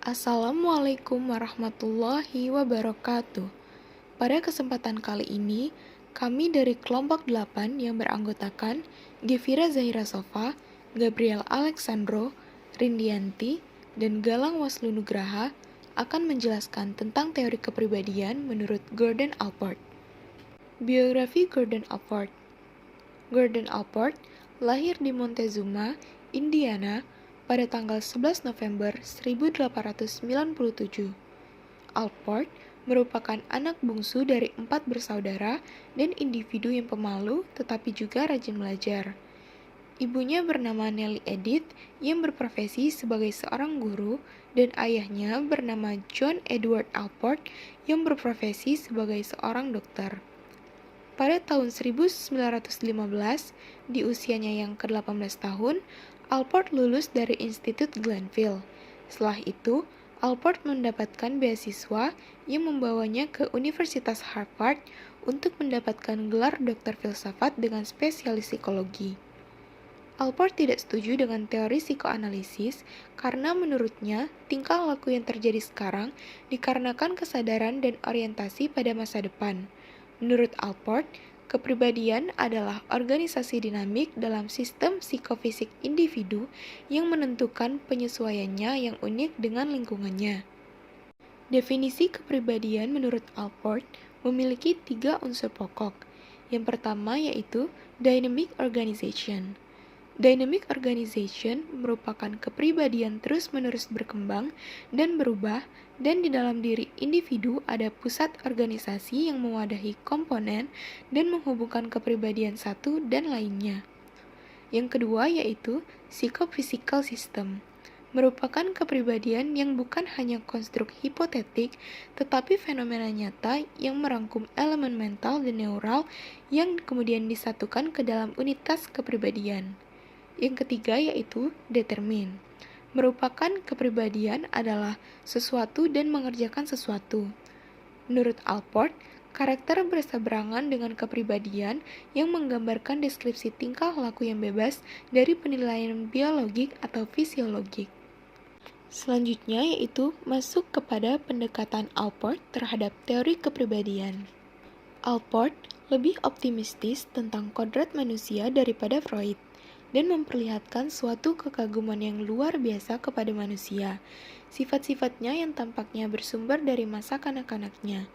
Assalamualaikum warahmatullahi wabarakatuh. Pada kesempatan kali ini, kami dari kelompok 8 yang beranggotakan Gevira Zahira Sofa, Gabriel Alexandro, Rindianti, dan Galang Waslu Nugraha akan menjelaskan tentang teori kepribadian menurut Gordon Allport. Biografi Gordon Allport. Gordon Allport lahir di Montezuma, Indiana, pada tanggal 11 November 1897. Allport merupakan anak bungsu dari 4 bersaudara dan individu yang pemalu tetapi juga rajin belajar. Ibunya bernama Nellie Edith yang berprofesi sebagai seorang guru dan ayahnya bernama John Edward Allport yang berprofesi sebagai seorang dokter. Pada tahun 1915, di usianya yang ke-18 tahun, Allport lulus dari Institut Glenville. Setelah itu, Allport mendapatkan beasiswa yang membawanya ke Universitas Harvard untuk mendapatkan gelar doktor filsafat dengan spesialis psikologi. Allport tidak setuju dengan teori psikoanalisis karena menurutnya tingkah laku yang terjadi sekarang dikarenakan kesadaran dan orientasi pada masa depan. Menurut Allport, kepribadian adalah organisasi dinamik dalam sistem psikofisik individu yang menentukan penyesuaiannya yang unik dengan lingkungannya. Definisi kepribadian menurut Allport memiliki 3 unsur pokok. Yang pertama yaitu dynamic organization. Dynamic organization merupakan kepribadian terus-menerus berkembang dan berubah, dan di dalam diri individu ada pusat organisasi yang mewadahi komponen dan menghubungkan kepribadian satu dan lainnya. Yang kedua yaitu psychophysical system, merupakan kepribadian yang bukan hanya konstruk hipotetik, tetapi fenomena nyata yang merangkum elemen mental dan neural yang kemudian disatukan ke dalam unitas kepribadian. Yang ketiga yaitu determin, merupakan kepribadian adalah sesuatu dan mengerjakan sesuatu. Menurut Allport, karakter berseberangan dengan kepribadian yang menggambarkan deskripsi tingkah laku yang bebas dari penilaian biologik atau fisiologik. Selanjutnya yaitu masuk kepada pendekatan Allport terhadap teori kepribadian. Allport lebih optimistis tentang kodrat manusia daripada Freud, dan memperlihatkan suatu kekaguman yang luar biasa kepada manusia, sifat-sifatnya yang tampaknya bersumber dari masa kanak-kanaknya.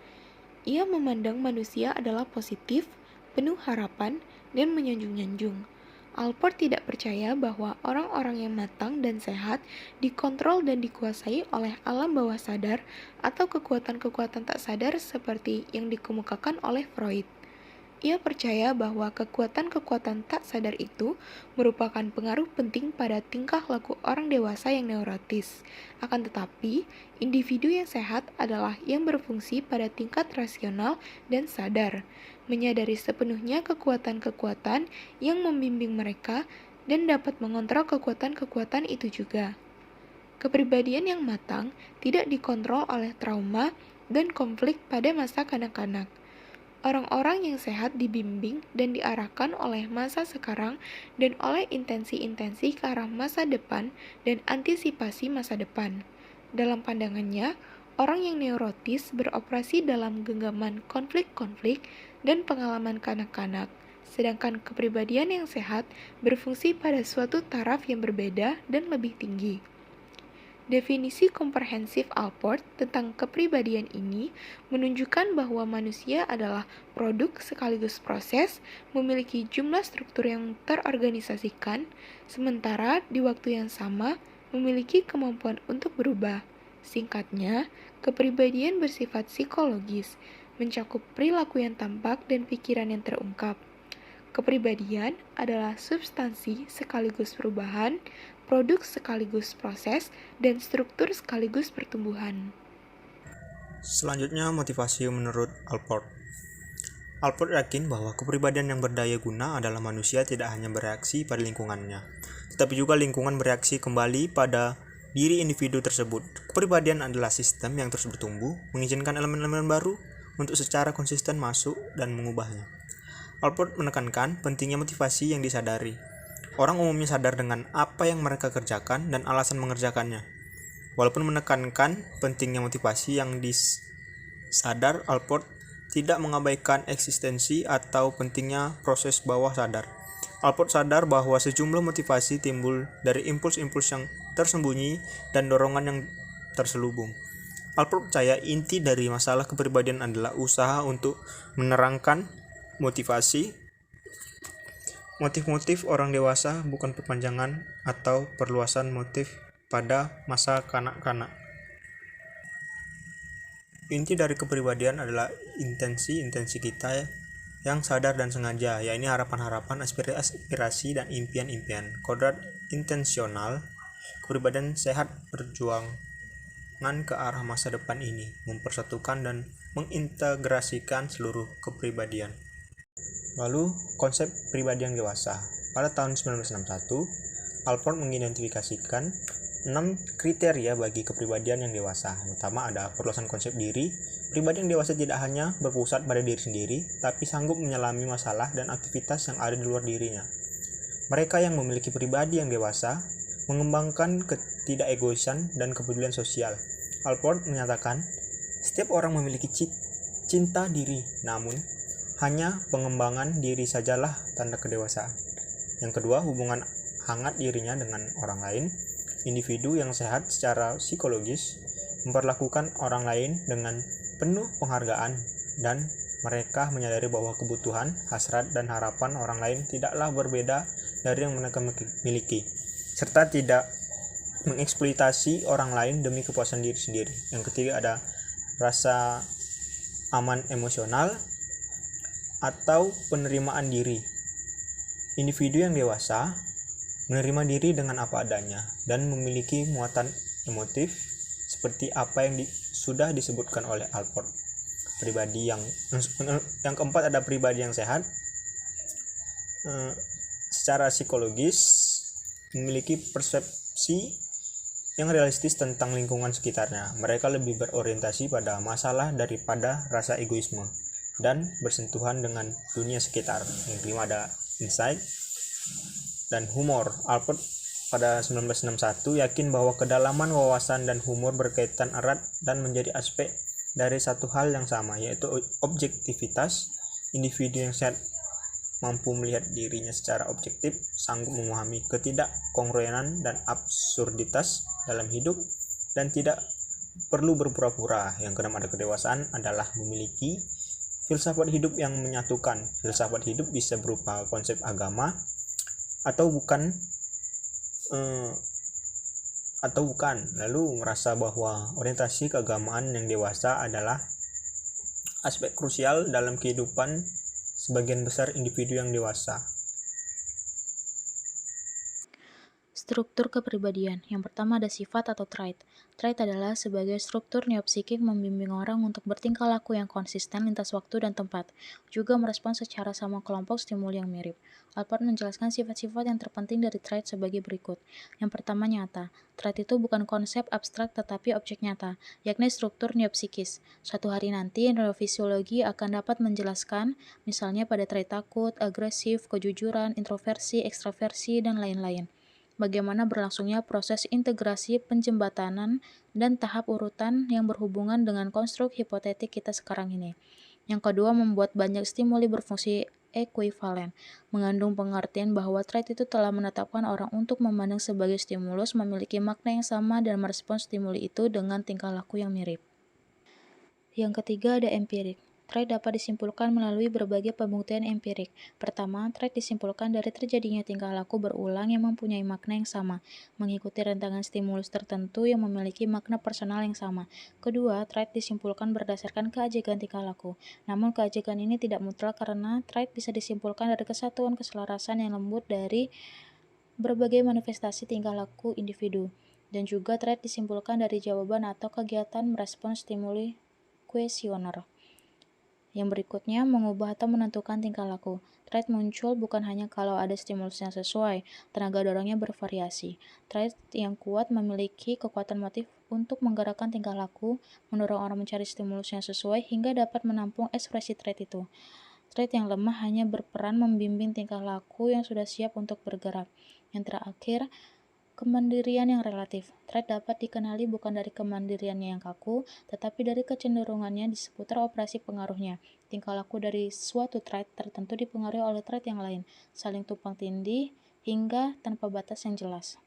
Ia memandang manusia adalah positif, penuh harapan, dan menyanjung-nyanjung. Allport tidak percaya bahwa orang-orang yang matang dan sehat dikontrol dan dikuasai oleh alam bawah sadar atau kekuatan-kekuatan tak sadar seperti yang dikemukakan oleh Freud. Ia percaya bahwa kekuatan-kekuatan tak sadar itu merupakan pengaruh penting pada tingkah laku orang dewasa yang neurotis. Akan tetapi, individu yang sehat adalah yang berfungsi pada tingkat rasional dan sadar, menyadari sepenuhnya kekuatan-kekuatan yang membimbing mereka dan dapat mengontrol kekuatan-kekuatan itu juga. Kepribadian yang matang tidak dikontrol oleh trauma dan konflik pada masa kanak-kanak. Orang-orang yang sehat dibimbing dan diarahkan oleh masa sekarang dan oleh intensi-intensi ke arah masa depan dan antisipasi masa depan. Dalam pandangannya, orang yang neurotis beroperasi dalam genggaman konflik-konflik dan pengalaman kanak-kanak, sedangkan kepribadian yang sehat berfungsi pada suatu taraf yang berbeda dan lebih tinggi. Definisi komprehensif Allport tentang kepribadian ini menunjukkan bahwa manusia adalah produk sekaligus proses, memiliki jumlah struktur yang terorganisasikan, sementara di waktu yang sama memiliki kemampuan untuk berubah. Singkatnya, kepribadian bersifat psikologis, mencakup perilaku yang tampak dan pikiran yang terungkap. Kepribadian adalah substansi sekaligus perubahan, produk sekaligus proses, dan struktur sekaligus pertumbuhan. Selanjutnya, motivasi menurut Allport. Allport yakin bahwa kepribadian yang berdaya guna adalah manusia tidak hanya bereaksi pada lingkungannya, tetapi juga lingkungan bereaksi kembali pada diri individu tersebut. Kepribadian adalah sistem yang terus bertumbuh, mengizinkan elemen-elemen baru untuk secara konsisten masuk dan mengubahnya. Allport menekankan pentingnya motivasi yang disadari. Orang umumnya sadar dengan apa yang mereka kerjakan dan alasan mengerjakannya. Walaupun menekankan pentingnya motivasi yang disadar, Alport tidak mengabaikan eksistensi atau pentingnya proses bawah sadar. Alport sadar bahwa sejumlah motivasi timbul dari impuls-impuls yang tersembunyi dan dorongan yang terselubung. Alport percaya inti dari masalah kepribadian adalah usaha untuk menerangkan motif-motif orang dewasa, bukan perpanjangan atau perluasan motif pada masa kanak-kanak. Inti dari kepribadian adalah intensi kita yang sadar dan sengaja, yaitu harapan-harapan, aspirasi, dan impian-impian. Kodrat intensional kepribadian sehat perjuangan ke arah masa depan ini, mempersatukan dan mengintegrasikan seluruh kepribadian. Lalu, konsep pribadi yang dewasa. Pada tahun 1961, Alport mengidentifikasikan 6 kriteria bagi kepribadian yang dewasa. Yang pertama ada perluasan konsep diri. Pribadi yang dewasa tidak hanya berpusat pada diri sendiri, tapi sanggup menyelami masalah dan aktivitas yang ada di luar dirinya. Mereka yang memiliki pribadi yang dewasa mengembangkan ketidakegoisan dan kepedulian sosial. Alport menyatakan, setiap orang memiliki cinta diri, namun hanya pengembangan diri sajalah tanda kedewasaan. Yang kedua, hubungan hangat dirinya dengan orang lain. Individu yang sehat secara psikologis memperlakukan orang lain dengan penuh penghargaan, dan mereka menyadari bahwa kebutuhan, hasrat, dan harapan orang lain tidaklah berbeda dari yang mereka miliki, serta tidak mengeksploitasi orang lain demi kepuasan diri sendiri. Yang ketiga ada rasa aman emosional atau penerimaan diri. Individu yang dewasa menerima diri dengan apa adanya dan memiliki muatan emotif seperti apa yang sudah disebutkan oleh Alport. Pribadi yang keempat ada pribadi yang sehat. Secara psikologis memiliki persepsi yang realistis tentang lingkungan sekitarnya. Mereka lebih berorientasi pada masalah daripada rasa egoisme dan bersentuhan dengan dunia sekitar. Yang kelima ada insight dan humor. Alport pada 1961 yakin bahwa kedalaman wawasan dan humor berkaitan erat dan menjadi aspek dari satu hal yang sama, yaitu objektivitas. Individu yang sehat mampu melihat dirinya secara objektif, sanggup memahami ketidakkongruenan dan absurditas dalam hidup, dan tidak perlu berpura-pura. Yang keenam ada kedewasaan adalah memiliki filsafat hidup yang menyatukan. Filsafat hidup bisa berupa konsep agama atau bukan, lalu merasa bahwa orientasi keagamaan yang dewasa adalah aspek krusial dalam kehidupan sebagian besar individu yang dewasa. Struktur kepribadian. Yang pertama ada sifat atau trait. Trait adalah sebagai struktur neopsikik membimbing orang untuk bertingkah laku yang konsisten lintas waktu dan tempat, juga merespons secara sama kelompok stimuli yang mirip. Alport menjelaskan sifat-sifat yang terpenting dari trait sebagai berikut. Yang pertama nyata. Trait itu bukan konsep abstrak tetapi objek nyata, yakni struktur neopsikis. Suatu hari nanti neurofisiologi akan dapat menjelaskan, misalnya pada trait takut, agresif, kejujuran, introversi, ekstraversi, dan lain-lain. Bagaimana berlangsungnya proses integrasi penjembatanan dan tahap urutan yang berhubungan dengan konstruk hipotetik kita sekarang ini. Yang kedua, membuat banyak stimuli berfungsi ekuivalen, mengandung pengertian bahwa trait itu telah menetapkan orang untuk memandang sebagai stimulus memiliki makna yang sama dan merespons stimuli itu dengan tingkah laku yang mirip. Yang ketiga ada empirik. Trait dapat disimpulkan melalui berbagai pembuktian empirik. Pertama, trait disimpulkan dari terjadinya tingkah laku berulang yang mempunyai makna yang sama, mengikuti rentangan stimulus tertentu yang memiliki makna personal yang sama. Kedua, trait disimpulkan berdasarkan keajegan tingkah laku. Namun keajegan ini tidak mutlak karena trait bisa disimpulkan dari kesatuan keselarasan yang lembut dari berbagai manifestasi tingkah laku individu. Dan juga trait disimpulkan dari jawaban atau kegiatan merespons stimuli kuesioner. Yang berikutnya, mengubah atau menentukan tingkah laku. Trait muncul bukan hanya kalau ada stimulus yang sesuai, tenaga dorongnya bervariasi. Trait yang kuat memiliki kekuatan motif untuk menggerakkan tingkah laku, mendorong orang mencari stimulus yang sesuai hingga dapat menampung ekspresi trait itu. Trait yang lemah hanya berperan membimbing tingkah laku yang sudah siap untuk bergerak. Yang terakhir, Kemandirian yang relatif. Trait dapat dikenali bukan dari kemandiriannya yang kaku, tetapi dari kecenderungannya di seputar operasi pengaruhnya. Tingkah laku dari suatu trait tertentu dipengaruhi oleh trait yang lain, saling tumpang tindih, hingga tanpa batas yang jelas.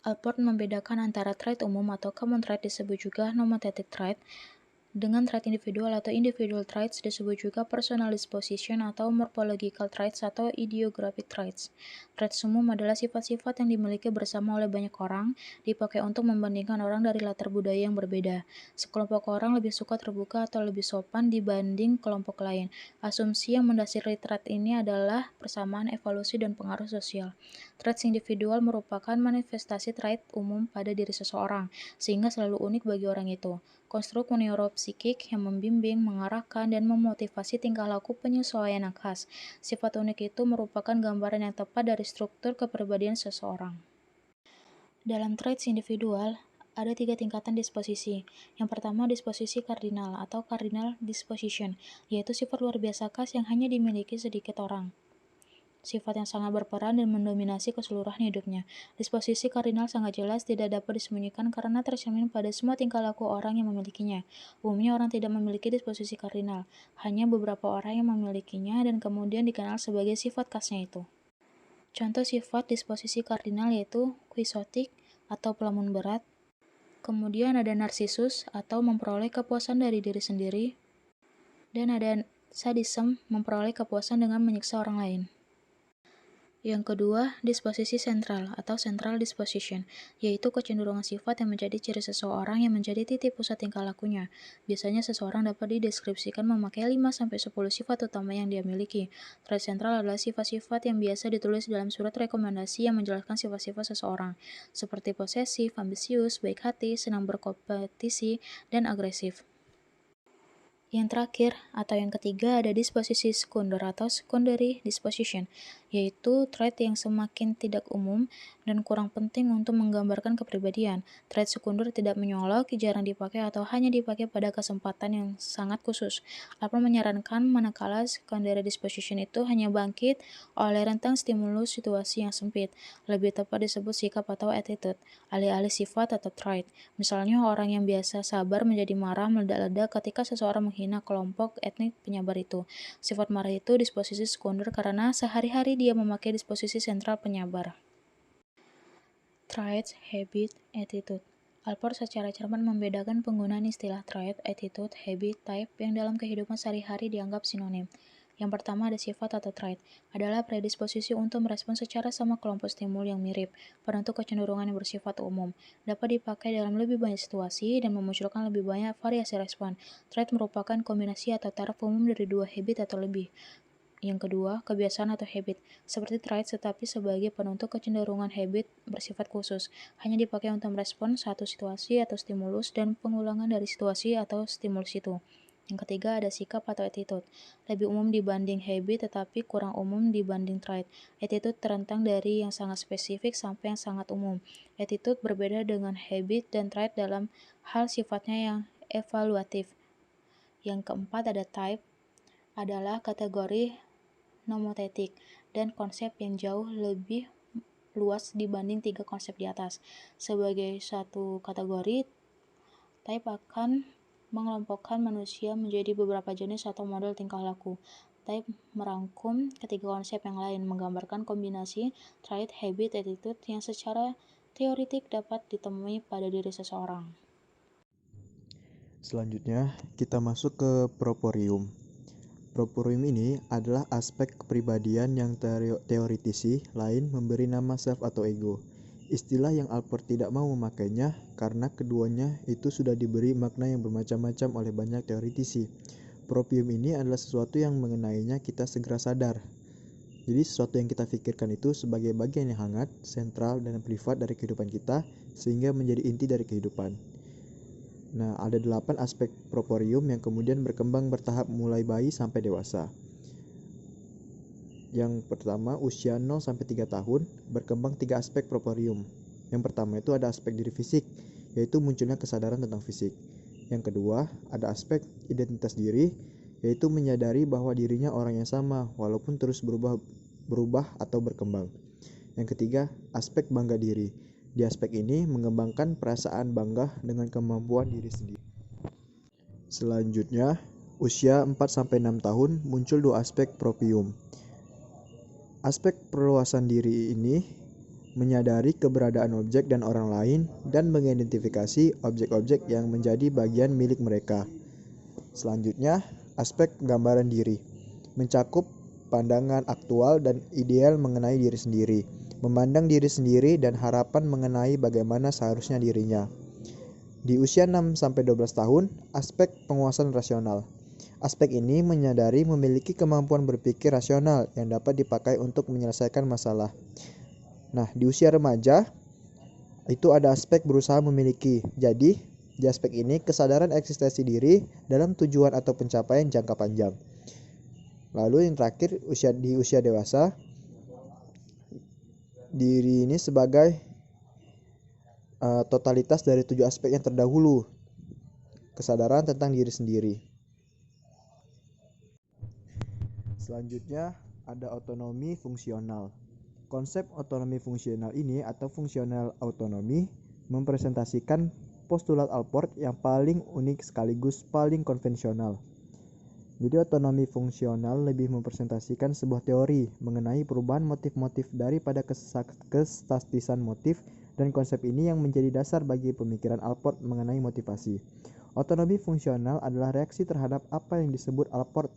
Alport membedakan antara trait umum atau common trait disebut juga nomothetic trait, dengan trait individual atau individual traits disebut juga personal disposition atau morphological traits atau idiographic traits. Traits umum adalah sifat-sifat yang dimiliki bersama oleh banyak orang, dipakai untuk membandingkan orang dari latar budaya yang berbeda. Sekelompok orang lebih suka terbuka atau lebih sopan dibanding kelompok lain. Asumsi yang mendasari trait ini adalah persamaan evolusi dan pengaruh sosial. Traits individual merupakan manifestasi trait umum pada diri seseorang, sehingga selalu unik bagi orang itu. Konstruk neuropsikik yang membimbing, mengarahkan, dan memotivasi tingkah laku penyesuaian yang khas. Sifat unik itu merupakan gambaran yang tepat dari struktur kepribadian seseorang. Dalam traits individual, ada 3 tingkatan disposisi. Yang pertama, disposisi kardinal atau cardinal disposition, yaitu sifat luar biasa khas yang hanya dimiliki sedikit orang. Sifat yang sangat berperan dan mendominasi keseluruhan hidupnya. Disposisi kardinal sangat jelas, tidak dapat disembunyikan karena tercermin pada semua tingkah laku orang yang memilikinya. Umumnya orang tidak memiliki disposisi kardinal, hanya beberapa orang yang memilikinya dan kemudian dikenal sebagai sifat khasnya itu. Contoh sifat disposisi kardinal yaitu quixotic atau pelamun berat, kemudian ada narsisus atau memperoleh kepuasan dari diri sendiri, dan ada sadism memperoleh kepuasan dengan menyiksa orang lain. Yang kedua, disposisi sentral atau central disposition, yaitu kecenderungan sifat yang menjadi ciri seseorang yang menjadi titik pusat tingkah lakunya. Biasanya seseorang dapat dideskripsikan memakai 5-10 sifat utama yang dia miliki. Trait sentral adalah sifat-sifat yang biasa ditulis dalam surat rekomendasi yang menjelaskan sifat-sifat seseorang, seperti posesif, ambisius, baik hati, senang berkompetisi, dan agresif. Yang terakhir, atau yang ketiga, ada disposisi sekunder atau secondary disposition, yaitu trait yang semakin tidak umum dan kurang penting untuk menggambarkan kepribadian. Trait sekunder tidak menyolok, jarang dipakai atau hanya dipakai pada kesempatan yang sangat khusus. Lapor menyarankan manakala secondary disposition itu hanya bangkit oleh rentang stimulus situasi yang sempit, lebih tepat disebut sikap atau attitude, alih-alih sifat atau trait. Misalnya orang yang biasa sabar menjadi marah meledak-ledak ketika seseorang menghina kelompok etnik penyabar itu. Sifat marah itu disposisi sekunder karena sehari-hari dia memakai disposisi sentral penyabar. Traits, habit, attitude. Alport secara cermat membedakan penggunaan istilah trait, attitude, habit, type yang dalam kehidupan sehari-hari dianggap sinonim. Yang pertama ada sifat atau trait, adalah predisposisi untuk merespon secara sama kelompok stimul yang mirip, penentu kecenderungan yang bersifat umum, dapat dipakai dalam lebih banyak situasi dan memunculkan lebih banyak variasi respon. Trait merupakan kombinasi atau taraf umum dari 2 habit atau lebih. Yang kedua, kebiasaan atau habit, seperti trait tetapi sebagai penentu kecenderungan habit bersifat khusus, hanya dipakai untuk merespon satu situasi atau stimulus dan pengulangan dari situasi atau stimulus itu. Yang ketiga ada sikap atau attitude, lebih umum dibanding habit tetapi kurang umum dibanding trait. Attitude terentang dari yang sangat spesifik sampai yang sangat umum. Attitude berbeda dengan habit dan trait dalam hal sifatnya yang evaluatif. Yang keempat ada type, adalah kategori nomothetic dan konsep yang jauh lebih luas dibanding 3 konsep di atas. Sebagai satu kategori, type akan mengelompokkan manusia menjadi beberapa jenis atau model tingkah laku. Type merangkum ketiga konsep yang lain, menggambarkan kombinasi trait, habit, attitude yang secara teoretik dapat ditemui pada diri seseorang. Selanjutnya, kita masuk ke proporium. Proporium ini adalah aspek kepribadian yang teoritisi lain memberi nama self atau ego. Istilah yang Alport tidak mau memakainya karena keduanya itu sudah diberi makna yang bermacam-macam oleh banyak teoritisi. Proprium ini adalah sesuatu yang mengenainya kita segera sadar. Jadi sesuatu yang kita pikirkan itu sebagai bagian yang hangat, sentral, dan privat dari kehidupan kita sehingga menjadi inti dari kehidupan. Nah, ada 8 aspek proporium yang kemudian berkembang bertahap mulai bayi sampai dewasa. Yang pertama, usia 0-3 tahun berkembang 3 aspek proporium. Yang pertama itu ada aspek diri fisik, yaitu munculnya kesadaran tentang fisik. Yang kedua, ada aspek identitas diri, yaitu menyadari bahwa dirinya orang yang sama walaupun terus berubah atau berkembang. Yang ketiga, aspek bangga diri. Di aspek ini mengembangkan perasaan bangga dengan kemampuan diri sendiri. Selanjutnya, usia 4-6 tahun muncul dua aspek proprium. Aspek perluasan diri ini menyadari keberadaan objek dan orang lain dan mengidentifikasi objek-objek yang menjadi bagian milik mereka. Selanjutnya, aspek gambaran diri mencakup pandangan aktual dan ideal mengenai diri sendiri, memandang diri sendiri dan harapan mengenai bagaimana seharusnya dirinya. Di usia 6-12 tahun, aspek penguasaan rasional. Aspek ini menyadari memiliki kemampuan berpikir rasional yang dapat dipakai untuk menyelesaikan masalah. Nah, di usia remaja, itu ada aspek berusaha memiliki. Jadi, di aspek ini kesadaran eksistensi diri dalam tujuan atau pencapaian jangka panjang. Lalu yang terakhir, di usia dewasa, diri ini sebagai totalitas dari 7 aspek yang terdahulu. Kesadaran tentang diri sendiri. Selanjutnya ada otonomi fungsional. Konsep otonomi fungsional ini atau fungsional autonomi mempresentasikan postulat Allport yang paling unik sekaligus paling konvensional. Jadi otonomi fungsional lebih mempresentasikan sebuah teori mengenai perubahan motif-motif daripada kestatisan motif, dan konsep ini yang menjadi dasar bagi pemikiran Allport mengenai motivasi. Otonomi fungsional adalah reaksi terhadap apa yang disebut Allport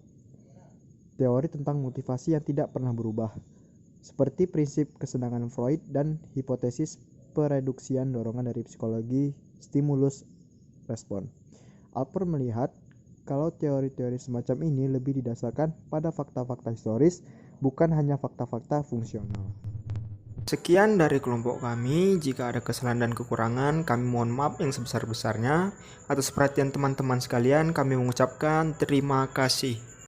teori tentang motivasi yang tidak pernah berubah, seperti prinsip kesenangan Freud dan hipotesis pereduksian dorongan dari psikologi stimulus respon. Allport melihat kalau teori-teori semacam ini lebih didasarkan pada fakta-fakta historis, bukan hanya fakta-fakta fungsional. Sekian dari kelompok kami. Jika ada kesalahan dan kekurangan, kami mohon maaf yang sebesar-besarnya. Atas perhatian teman-teman sekalian, kami mengucapkan terima kasih.